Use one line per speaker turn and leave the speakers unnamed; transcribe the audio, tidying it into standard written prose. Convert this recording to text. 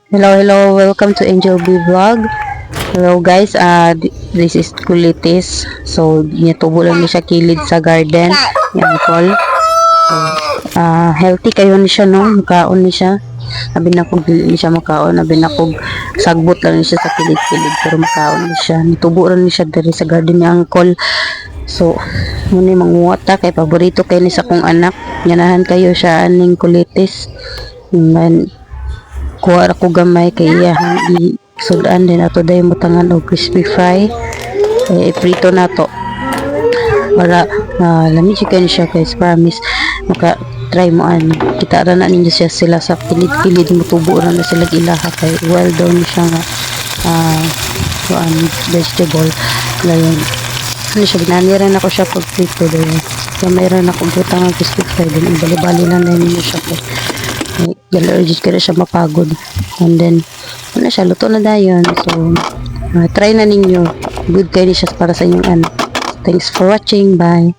Hello, welcome to Angel B Vlog. Hello guys, this is Kulitis. So, tubo lang ni siya kilid sa garden. Yan, call. So, healthy kayo ni siya, no? Makaon ni siya. Sabi na kog dili ni siya makaon, sabi na kog sagbot lang ni siya sa kilid-kilid, pero makaon ni siya. Nitubo rin ni siya diri sa garden ni Uncle. So, muna manguwata kay paborito kay ni sa kong anak. Ganahan kayo siya aning Kulitis. Man, kuha ako gamay kay iyahang sudan din ato dahil mutangan og crispy fry prito na to para lamig chicken siya guys, promise maka try mo kita ra na ninyo siya sila sa kilid-kilid mutubo ra na sila ilaha kay well done siya nga vegetable layon ano siya ginaniran ako siya pag prito dahil gamay ra na kung butang ang crispy fry din bali-bali lang na ninyo siya kay allergic ka na siya mapagod and then ano siya luto na dayon so try na ninyo good kayo siya para sa inyong anak. Thanks for watching, bye.